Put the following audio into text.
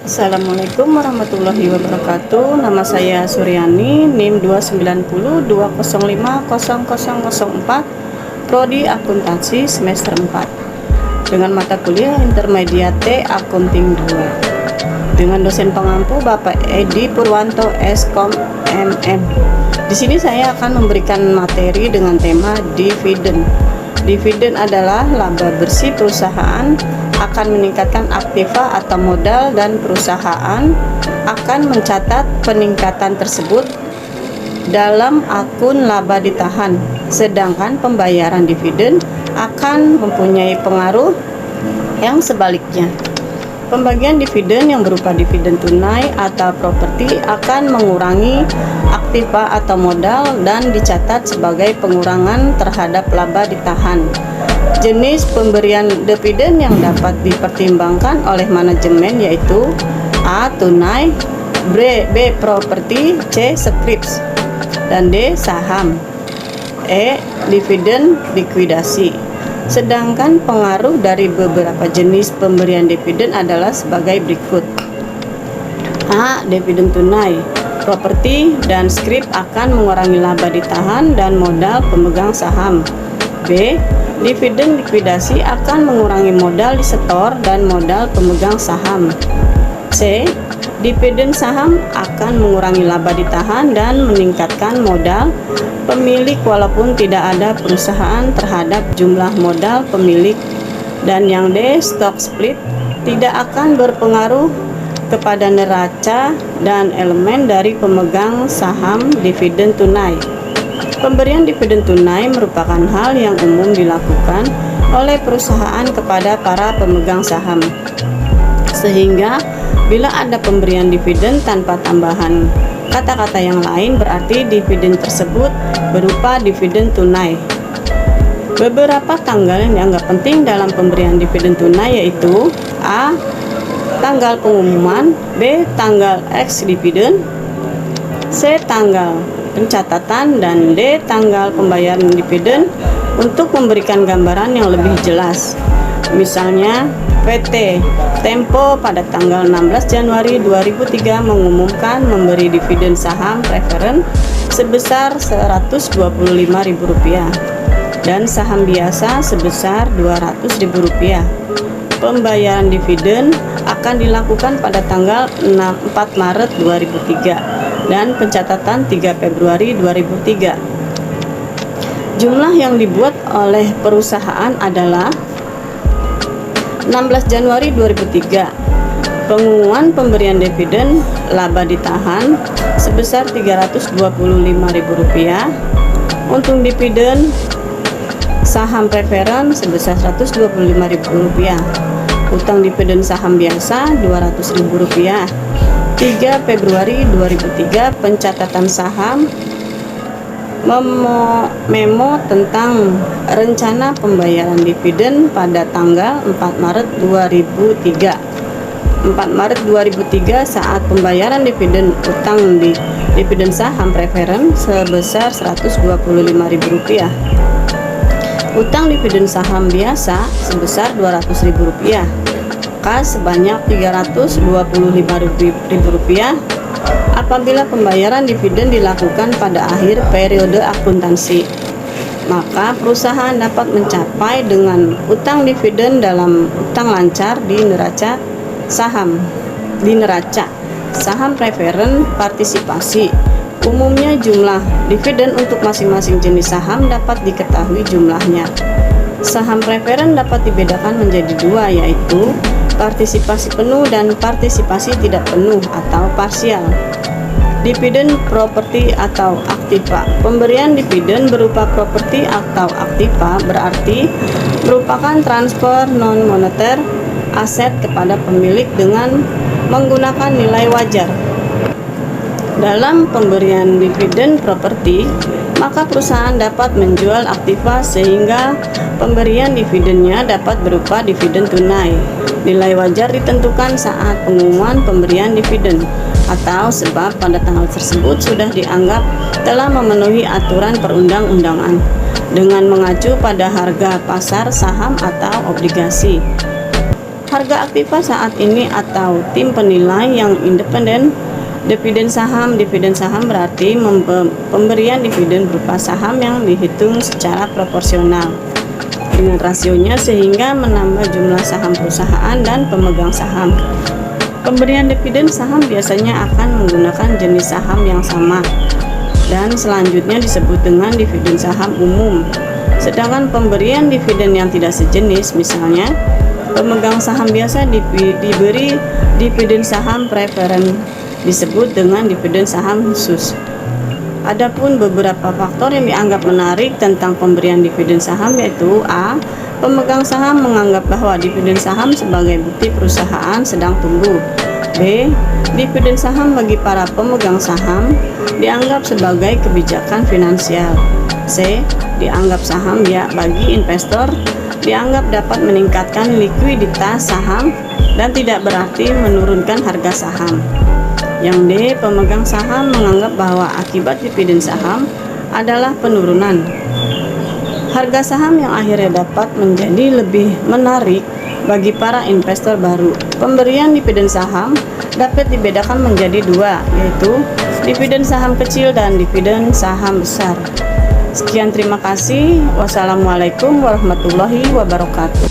Assalamualaikum warahmatullahi wabarakatuh. Nama saya Suryani, NIM 29020500004, Prodi Akuntansi semester 4, dengan mata kuliah Intermediate Accounting 2, dengan dosen pengampu Bapak Edi Purwanto Skom MM. Di sini saya akan memberikan materi dengan tema dividen. Dividen adalah laba bersih perusahaan, akan meningkatkan aktiva atau modal, dan perusahaan akan mencatat peningkatan tersebut dalam akun laba ditahan. Sedangkan pembayaran dividen akan mempunyai pengaruh yang sebaliknya. Pembagian dividen yang berupa dividen tunai atau properti akan mengurangi aktiva atau modal dan dicatat sebagai pengurangan terhadap laba ditahan. Jenis pemberian dividen yang dapat dipertimbangkan oleh manajemen yaitu A. Tunai, B. Properti, C. Scrips, dan D. Saham, E. Dividen likuidasi. Sedangkan pengaruh dari beberapa jenis pemberian dividen adalah sebagai berikut. A. Dividen tunai, properti, dan scrip akan mengurangi laba ditahan dan modal pemegang saham. B. Dividen likuidasi akan mengurangi modal di setor dan modal pemegang saham. C. Dividen saham akan mengurangi laba ditahan dan meningkatkan modal pemilik walaupun tidak ada perusahaan terhadap jumlah modal pemilik. Dan yang D. Stock split tidak akan berpengaruh kepada neraca dan elemen dari pemegang saham dividen tunai. Pemberian dividen tunai merupakan hal yang umum dilakukan oleh perusahaan kepada para pemegang saham, sehingga bila ada pemberian dividen tanpa tambahan kata-kata yang lain, berarti dividen tersebut berupa dividen tunai. Beberapa tanggal yang dianggap penting dalam pemberian dividen tunai yaitu A. Tanggal pengumuman, B. Tanggal ex dividen, C. Tanggal pencatatan, dan D. Tanggal pembayaran dividen. Untuk memberikan gambaran yang lebih jelas, misalnya PT Tempo pada tanggal 16 Januari 2003 mengumumkan memberi dividen saham preferen sebesar Rp125.000 dan saham biasa sebesar Rp200.000. Pembayaran dividen akan dilakukan pada tanggal 4 Maret 2003 dan pencatatan 3 Februari 2003. Jumlah yang dibuat oleh perusahaan adalah 16 Januari 2003, pengumuman pemberian dividen laba ditahan sebesar Rp325.000, untung dividen saham preferen sebesar Rp125.000, utang dividen saham biasa Rp200.000. 3 Februari 2003, pencatatan saham, memo tentang rencana pembayaran dividen pada tanggal 4 Maret 2003. 4 Maret 2003 saat pembayaran dividen utang di dividen saham preferen sebesar Rp125.000. Utang dividen saham biasa sebesar Rp200.000. Kas sebanyak Rp325.000 apabila pembayaran dividen dilakukan pada akhir periode akuntansi. Maka perusahaan dapat mencapai dengan utang dividen dalam utang lancar di neraca saham preferen partisipasi. Umumnya jumlah dividen untuk masing-masing jenis saham dapat diketahui jumlahnya. Saham preferen dapat dibedakan menjadi dua, yaitu partisipasi penuh dan partisipasi tidak penuh atau parsial. Dividen properti atau aktiva. Pemberian dividen berupa properti atau aktiva berarti merupakan transfer non-moneter aset kepada pemilik dengan menggunakan nilai wajar. Dalam pemberian dividen properti, maka perusahaan dapat menjual aktiva sehingga pemberian dividennya dapat berupa dividen tunai. Nilai wajar ditentukan saat pengumuman pemberian dividen atau sebab pada tanggal tersebut sudah dianggap telah memenuhi aturan perundang-undangan dengan mengacu pada harga pasar saham atau obligasi. Harga Aktiva saat ini atau tim penilai yang independen dividen saham berarti pemberian dividen berupa saham yang dihitung secara proporsional dengan rasionya sehingga menambah jumlah saham perusahaan dan pemegang saham. Pemberian dividen saham biasanya akan menggunakan jenis saham yang sama dan selanjutnya disebut dengan dividen saham umum. Sedangkan pemberian dividen yang tidak sejenis, misalnya pemegang saham biasa diberi dividen saham preferen, disebut dengan dividen saham khusus. Adapun beberapa faktor yang dianggap menarik tentang pemberian dividen saham yaitu A. Pemegang saham menganggap bahwa dividen saham sebagai bukti perusahaan sedang tumbuh. B. Dividen saham bagi para pemegang saham dianggap sebagai kebijakan finansial. C. Dianggap saham bagi investor dianggap dapat meningkatkan likuiditas saham dan tidak berarti menurunkan harga saham. Yang D. Pemegang saham menganggap bahwa akibat dividen saham adalah penurunan harga saham yang akhirnya dapat menjadi lebih menarik bagi para investor baru. Pemberian dividen saham dapat dibedakan menjadi dua, yaitu dividen saham kecil dan dividen saham besar. Sekian, terima kasih. Wassalamualaikum warahmatullahi wabarakatuh.